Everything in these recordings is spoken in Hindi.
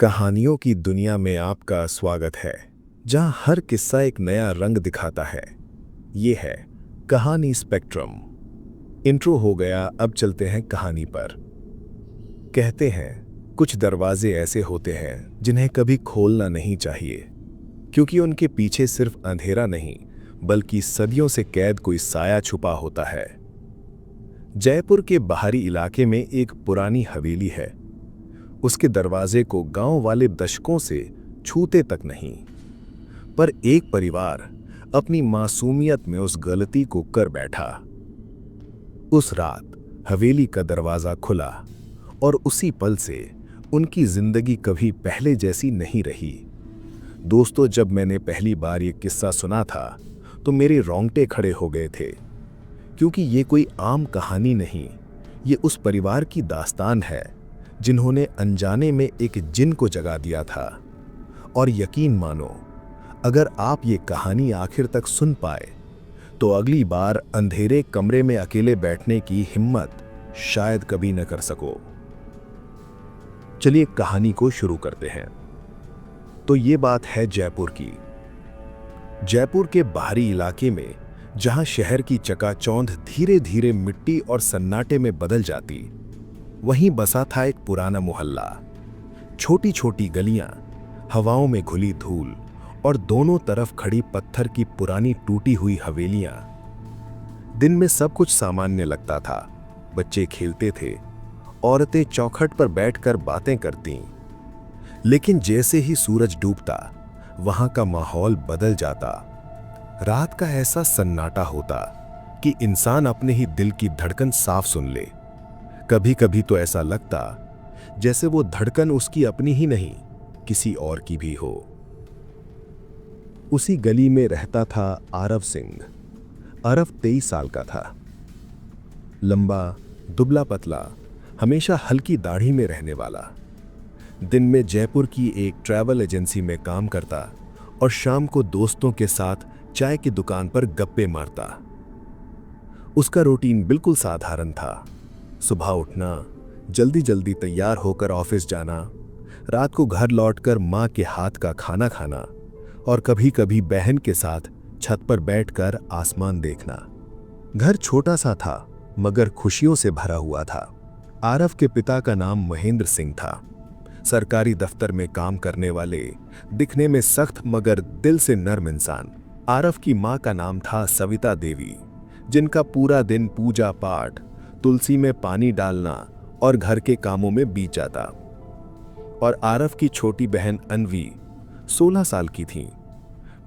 कहानियों की दुनिया में आपका स्वागत है, जहां हर किस्सा एक नया रंग दिखाता है। ये है कहानी स्पेक्ट्रम। इंट्रो हो गया, अब चलते हैं कहानी पर। कहते हैं कुछ दरवाजे ऐसे होते हैं जिन्हें कभी खोलना नहीं चाहिए, क्योंकि उनके पीछे सिर्फ अंधेरा नहीं बल्कि सदियों से कैद कोई साया छुपा होता है। जयपुर के बाहरी इलाके में एक पुरानी हवेली है। उसके दरवाजे को गांव वाले दशकों से छूते तक नहीं, पर एक परिवार अपनी मासूमियत में उस गलती को कर बैठा। उस रात हवेली का दरवाजा खुला और उसी पल से उनकी जिंदगी कभी पहले जैसी नहीं रही। दोस्तों, जब मैंने पहली बार ये किस्सा सुना था तो मेरे रोंगटे खड़े हो गए थे, क्योंकि ये कोई आम कहानी नहीं, ये उस परिवार की दास्तान है जिन्होंने अनजाने में एक जिन को जगा दिया था। और यकीन मानो, अगर आप ये कहानी आखिर तक सुन पाए तो अगली बार अंधेरे कमरे में अकेले बैठने की हिम्मत शायद कभी न कर सको। चलिए कहानी को शुरू करते हैं। तो ये बात है जयपुर की। जयपुर के बाहरी इलाके में, जहां शहर की चकाचौंध धीरे धीरे मिट्टी और सन्नाटे में बदल जाती, वहीं बसा था एक पुराना मोहल्ला। छोटी छोटी गलियां, हवाओं में घुली धूल और दोनों तरफ खड़ी पत्थर की पुरानी टूटी हुई हवेलियां। दिन में सब कुछ सामान्य लगता था। बच्चे खेलते थे, औरतें चौखट पर बैठकर बातें करतीं। लेकिन जैसे ही सूरज डूबता, वहां का माहौल बदल जाता। रात का ऐसा सन्नाटा होता कि इंसान अपने ही दिल की धड़कन साफ सुन ले। कभी कभी तो ऐसा लगता जैसे वो धड़कन उसकी अपनी ही नहीं, किसी और की भी हो। उसी गली में रहता था आरव सिंह। आरव 23 साल का था। लंबा, दुबला पतला, हमेशा हल्की दाढ़ी में रहने वाला। दिन में जयपुर की एक ट्रैवल एजेंसी में काम करता और शाम को दोस्तों के साथ चाय की दुकान पर गप्पे मारता। उसका रूटीन बिल्कुल साधारण था। सुबह उठना, जल्दी जल्दी तैयार होकर ऑफिस जाना, रात को घर लौटकर माँ के हाथ का खाना खाना और कभी कभी बहन के साथ छत पर बैठकर आसमान देखना। घर छोटा सा था मगर खुशियों से भरा हुआ था। आरव के पिता का नाम महेंद्र सिंह था। सरकारी दफ्तर में काम करने वाले, दिखने में सख्त मगर दिल से नर्म इंसान। आरव की माँ का नाम था सविता देवी, जिनका पूरा दिन पूजा पाठ, तुलसी में पानी डालना और घर के कामों में बीत जाता। और आरव की छोटी बहन अनवी 16 साल की थी,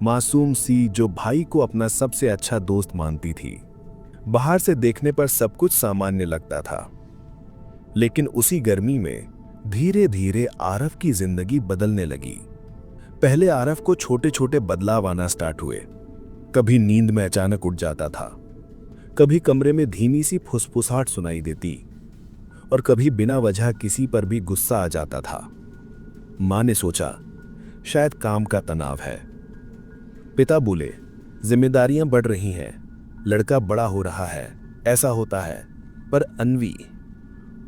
मासूम सी, जो भाई को अपना सबसे अच्छा दोस्त मानती थी। बाहर से देखने पर सब कुछ सामान्य लगता था, लेकिन उसी गर्मी में धीरे धीरे आरव की जिंदगी बदलने लगी। पहले आरव को छोटे छोटे बदलाव आना स्टार्ट हुए। कभी नींद में अचानक उठ जाता था, कभी कमरे में धीमी सी फुसफुसाहट सुनाई देती और कभी बिना वजह किसी पर भी गुस्सा आ जाता था। मां ने सोचा शायद काम का तनाव है। पिता बोले जिम्मेदारियां बढ़ रही हैं, लड़का बड़ा हो रहा है, ऐसा होता है। पर अनवी,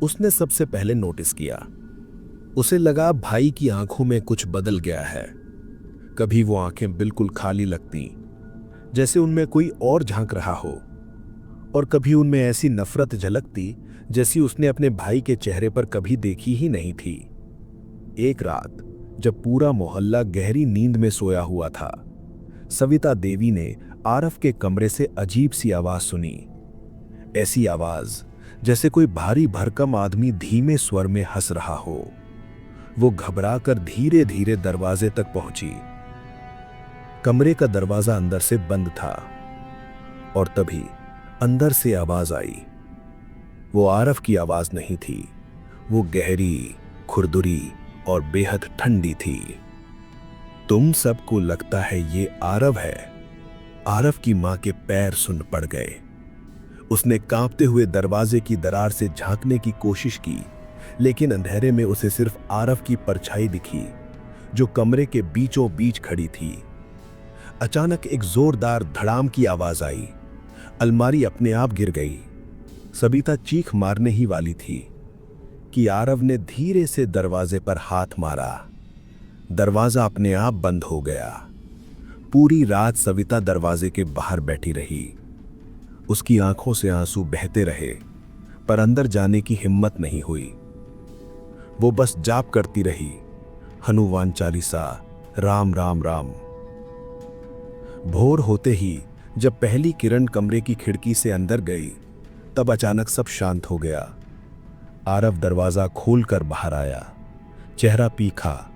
उसने सबसे पहले नोटिस किया। उसे लगा भाई की आंखों में कुछ बदल गया है। कभी वो आंखें बिल्कुल खाली लगती, जैसे उनमें कोई और झांक रहा हो, और कभी उनमें ऐसी नफरत झलकती जैसी उसने अपने भाई के चेहरे पर कभी देखी ही नहीं थी। एक रात जब पूरा मोहल्ला गहरी नींद में सोया हुआ था, सविता देवी ने आरव के कमरे से अजीब सी आवाज सुनी। ऐसी आवाज जैसे कोई भारी भरकम आदमी धीमे स्वर में हंस रहा हो। वो घबराकर धीरे धीरे दरवाजे तक पहुंची। कमरे का दरवाजा अंदर से बंद था और तभी अंदर से आवाज आई। वो आरव की आवाज नहीं थी, वो गहरी, खुरदुरी और बेहद ठंडी थी। तुम सबको लगता है ये आरव है? आरव की मां के पैर सुन पड़ गए। उसने कांपते हुए दरवाजे की दरार से झांकने की कोशिश की, लेकिन अंधेरे में उसे सिर्फ आरव की परछाई दिखी, जो कमरे के बीचों बीच खड़ी थी। अचानक एक जोरदार धड़ाम की आवाज आई। अलमारी अपने आप गिर गई। सविता चीख मारने ही वाली थी कि आरव ने धीरे से दरवाजे पर हाथ मारा। दरवाजा अपने आप बंद हो गया। पूरी रात सविता दरवाजे के बाहर बैठी रही। उसकी आंखों से आंसू बहते रहे, पर अंदर जाने की हिम्मत नहीं हुई। वो बस जाप करती रही, हनुमान चालीसा, राम राम राम। भोर होते ही जब पहली किरण कमरे की खिड़की से अंदर गई, तब अचानक सब शांत हो गया। आरव दरवाजा खोलकर बाहर आया। चेहरा पीखा,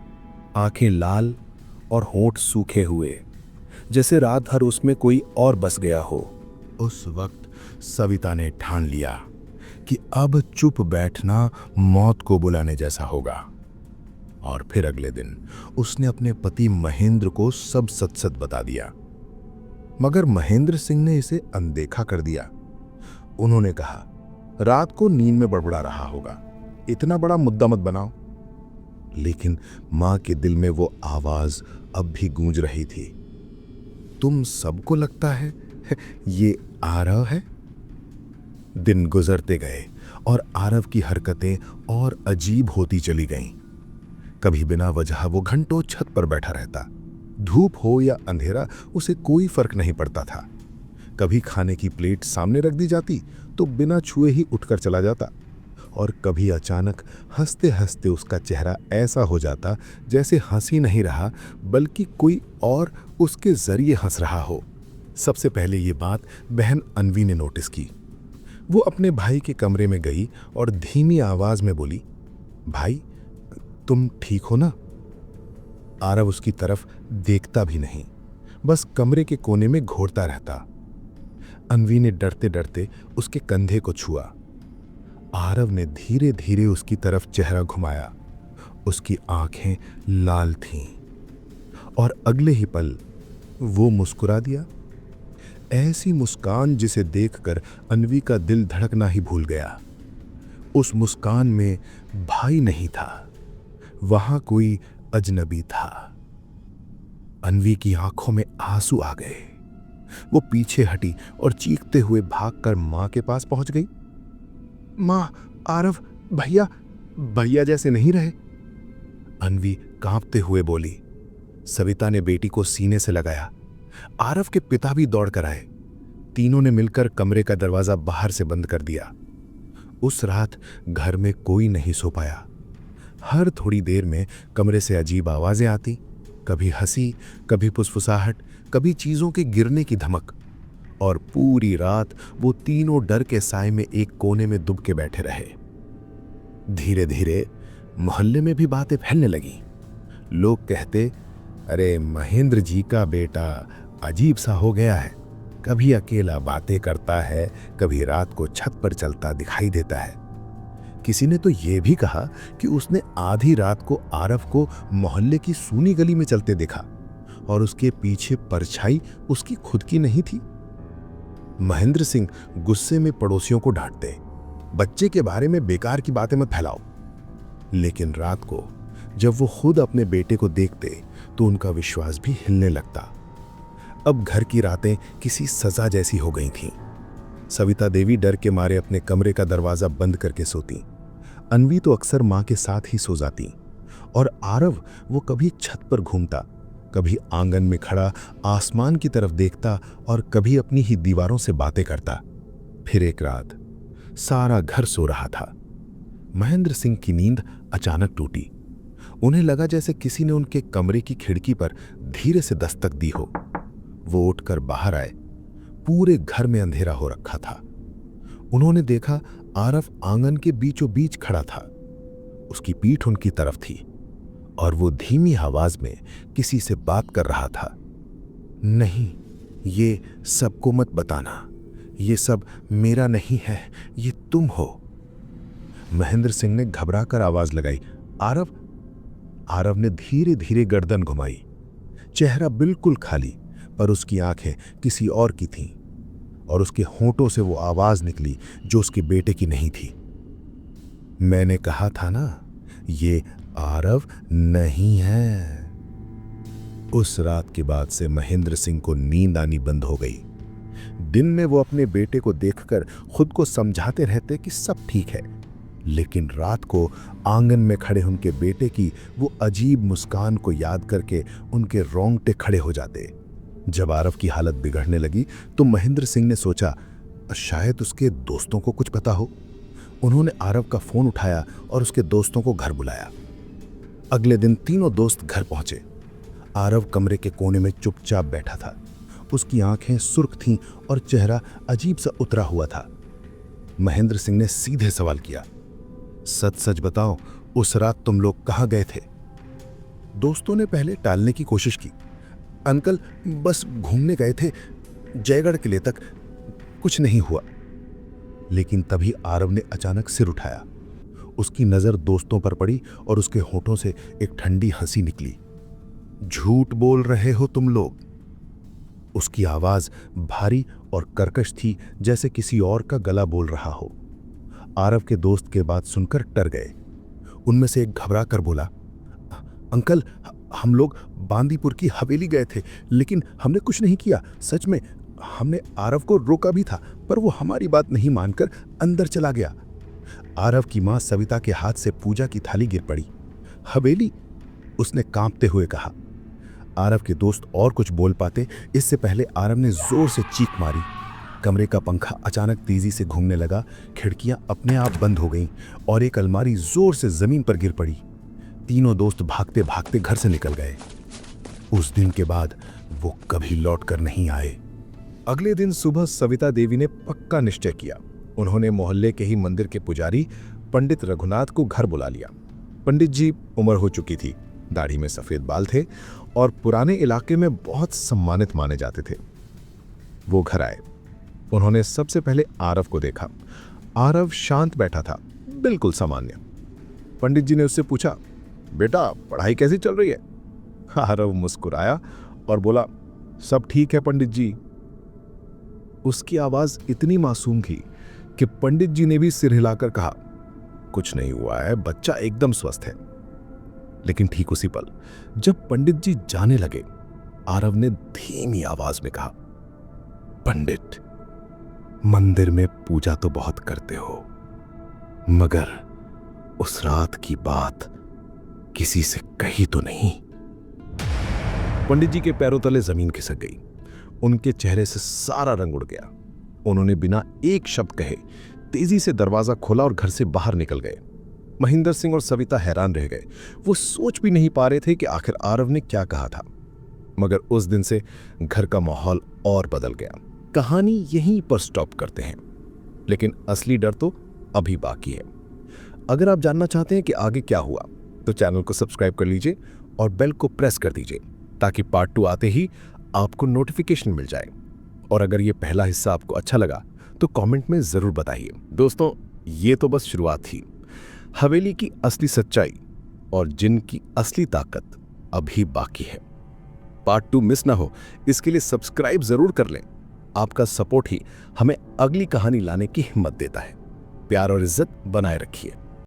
आंखें लाल और होंठ सूखे हुए, जैसे रात भर उसमें कोई और बस गया हो। उस वक्त सविता ने ठान लिया कि अब चुप बैठना मौत को बुलाने जैसा होगा। और फिर अगले दिन उसने अपने पति महेंद्र को सब सच सच बता दिया, मगर महेंद्र सिंह ने इसे अनदेखा कर दिया। उन्होंने कहा, रात को नींद में बड़बड़ा रहा होगा, इतना बड़ा मुद्दा मत बनाओ। लेकिन मां के दिल में वो आवाज अब भी गूंज रही थी, तुम सबको लगता है ये आरव है? दिन गुजरते गए और आरव की हरकतें और अजीब होती चली गईं। कभी बिना वजह वो घंटों छत पर बैठा रहता। धूप हो या अंधेरा उसे कोई फर्क नहीं पड़ता था। कभी खाने की प्लेट सामने रख दी जाती तो बिना छुए ही उठकर चला जाता, और कभी अचानक हंसते हंसते उसका चेहरा ऐसा हो जाता जैसे हंसी नहीं रहा बल्कि कोई और उसके जरिए हंस रहा हो। सबसे पहले ये बात बहन अनवी ने नोटिस की। वो अपने भाई के कमरे में गई और धीमी आवाज में बोली, भाई तुम ठीक हो ना? आरव उसकी तरफ देखता भी नहीं, बस कमरे के कोने में घोरता रहता। अनवी ने डरते डरते उसके कंधे को छुआ। आरव ने धीरे धीरे उसकी तरफ चेहरा घुमाया। उसकी आंखें लाल थीं और अगले ही पल वो मुस्कुरा दिया। ऐसी मुस्कान जिसे देखकर अनवी का दिल धड़कना ही भूल गया। उस मुस्कान में भाई नहीं था, वहां कोई अजनबी था। अनवी की आंखों में आंसू आ गए। वो पीछे हटी और चीखते हुए भागकर मां के पास पहुंच गई। मां, आरव भैया भैया जैसे नहीं रहे। अनवी कांपते हुए बोली। सविता ने बेटी को सीने से लगाया। आरव के पिता भी दौड़ कर आए। तीनों ने मिलकर कमरे का दरवाजा बाहर से बंद कर दिया। उस रात घर में कोई नहीं सो पाया। हर थोड़ी देर में कमरे से अजीब आवाजें आती, कभी हंसी, कभी फुसफुसाहट, कभी चीजों के गिरने की धमक। और पूरी रात वो तीनों डर के साए में एक कोने में दुब के बैठे रहे। धीरे धीरे मोहल्ले में भी बातें फैलने लगी। लोग कहते, अरे महेंद्र जी का बेटा अजीब सा हो गया है, कभी अकेला बातें करता है, कभी रात को छत पर चलता दिखाई देता है। किसी ने तो यह भी कहा कि उसने आधी रात को आरव को मोहल्ले की सूनी गली में चलते देखा और उसके पीछे परछाई उसकी खुद की नहीं थी। महेंद्र सिंह गुस्से में पड़ोसियों को डांटते, बच्चे के बारे में बेकार की बातें मत फैलाओ। लेकिन रात को जब वो खुद अपने बेटे को देखते तो उनका विश्वास भी हिलने लगता। अब घर की रातें किसी सजा जैसी हो गई थीं। सविता देवी डर के मारे अपने कमरे का दरवाजा बंद करके सोती। अनवी तो अक्सर मां के साथ ही सो जाती। और आरव वो कभी छत पर घूमता, कभी आंगन में खड़ा आसमान की तरफ देखता और कभी अपनी ही दीवारों से बातें करता। फिर एक रात सारा घर सो रहा था। महेंद्र सिंह की नींद अचानक टूटी। उन्हें लगा जैसे किसी ने उनके कमरे की खिड़की पर धीरे से दस्तक दी हो। वो उठकर बाहर आए। पूरे घर में अंधेरा हो रखा था। उन्होंने देखा आरव आंगन के बीचों बीच खड़ा था। उसकी पीठ उनकी तरफ थी और वो धीमी आवाज में किसी से बात कर रहा था। नहीं, ये सबको मत बताना, ये सब मेरा नहीं है, ये तुम हो। महेंद्र सिंह ने घबराकर आवाज लगाई, आरव। आरव ने धीरे धीरे गर्दन घुमाई। चेहरा बिल्कुल खाली, पर उसकी आंखें किसी और की थीं और उसके होंठों से वो आवाज निकली जो उसके बेटे की नहीं थी। मैंने कहा था ना, ये आरव नहीं है। उस रात के बाद से महेंद्र सिंह को नींद आनी बंद हो गई। दिन में वो अपने बेटे को देखकर खुद को समझाते रहते कि सब ठीक है, लेकिन रात को आंगन में खड़े उनके बेटे की वो अजीब मुस्कान को याद करके उनके रोंगटे खड़े हो जाते। जब आरव की हालत बिगड़ने लगी तो महेंद्र सिंह ने सोचा शायद उसके दोस्तों को कुछ पता हो। उन्होंने आरव का फोन उठाया और उसके दोस्तों को घर बुलाया। अगले दिन तीनों दोस्त घर पहुंचे। आरव कमरे के कोने में चुपचाप बैठा था। उसकी आंखें सुर्ख थीं और चेहरा अजीब सा उतरा हुआ था। महेंद्र सिंह ने सीधे सवाल किया, सच सच बताओ, उस रात तुम लोग कहाँ गए थे? दोस्तों ने पहले टालने की कोशिश की। अंकल, बस घूमने गए थे, जयगढ़ किले तक, कुछ नहीं हुआ। लेकिन तभी आरव ने अचानक सिर उठाया। उसकी नजर दोस्तों पर पड़ी और उसके होठों से एक ठंडी हंसी निकली। झूठ बोल रहे हो तुम लोग। उसकी आवाज भारी और कर्कश थी, जैसे किसी और का गला बोल रहा हो। आरव के दोस्त के बात सुनकर डर गए। उनमें से एक घबरा कर बोला, अंकल, हम लोग बांदीपुर की हवेली गए थे, लेकिन हमने कुछ नहीं किया। सच में हमने आरव को रोका भी था, पर वो हमारी बात नहीं मानकर अंदर चला गया। आरव की मां सविता के हाथ से पूजा की थाली गिर पड़ी। हवेली? उसने कांपते हुए कहा। आरव के दोस्त और कुछ बोल पाते इससे पहले आरव ने जोर से चीख मारी। कमरे का पंखा अचानक तेजी से घूमने लगा, खिड़कियां अपने आप बंद हो गईं और एक अलमारी जोर से जमीन पर गिर पड़ी। तीनों दोस्त भागते भागते घर से निकल गए। उस दिन के बाद वो कभी लौट कर नहीं आए। अगले दिन सुबह सविता देवी ने पक्का निश्चय किया। उन्होंने मोहल्ले के ही मंदिर के पुजारी पंडित रघुनाथ को घर बुला लिया। पंडित जी उम्र हो चुकी थी, दाढ़ी में सफेद बाल थे और पुराने इलाके में बहुत सम्मानित माने जाते थे। वो घर आए। उन्होंने सबसे पहले आरव को देखा। आरव शांत बैठा था, बिल्कुल सामान्य। पंडित जी ने उससे पूछा, बेटा, पढ़ाई कैसी चल रही है? आरव मुस्कुराया और बोला, सब ठीक है पंडित जी। उसकी आवाज इतनी मासूम थी कि पंडित जी ने भी सिर हिलाकर कहा, कुछ नहीं हुआ है, बच्चा एकदम स्वस्थ है। लेकिन ठीक उसी पल जब पंडित जी जाने लगे, आरव ने धीमी आवाज में कहा, पंडित, मंदिर में पूजा तो बहुत करते हो, मगर उस रात की बात किसी से कही तो नहीं? पंडित जी के पैरों तले जमीन खिसक गई। उनके चेहरे से सारा रंग उड़ गया। उन्होंने बिना एक शब्द कहे तेजी से दरवाजा खोला और घर से बाहर निकल गए। महेंद्र सिंह और सविता हैरान रह गए। वो सोच भी नहीं पा रहे थे कि आखिर आरव ने क्या कहा था। मगर उस दिन से घर का माहौल और बदल गया। कहानी यहीं पर स्टॉप करते हैं, लेकिन असली डर तो अभी बाकी है। अगर आप जानना चाहते हैं कि आगे क्या हुआ, तो चैनल को सब्सक्राइब कर लीजिए और बेल को प्रेस कर दीजिए, ताकि पार्ट 2 आते ही आपको नोटिफिकेशन मिल जाए। और अगर ये पहला हिस्सा आपको अच्छा लगा तो कमेंट में जरूर बताइए। दोस्तों, ये तो बस शुरुआत थी। हवेली की असली सच्चाई और जिन की असली ताकत अभी बाकी है। पार्ट 2 मिस ना हो, इसके लिए सब्सक्राइब जरूर कर लें। आपका सपोर्ट ही हमें अगली कहानी लाने की हिम्मत देता है। प्यार और इज्जत बनाए रखिए।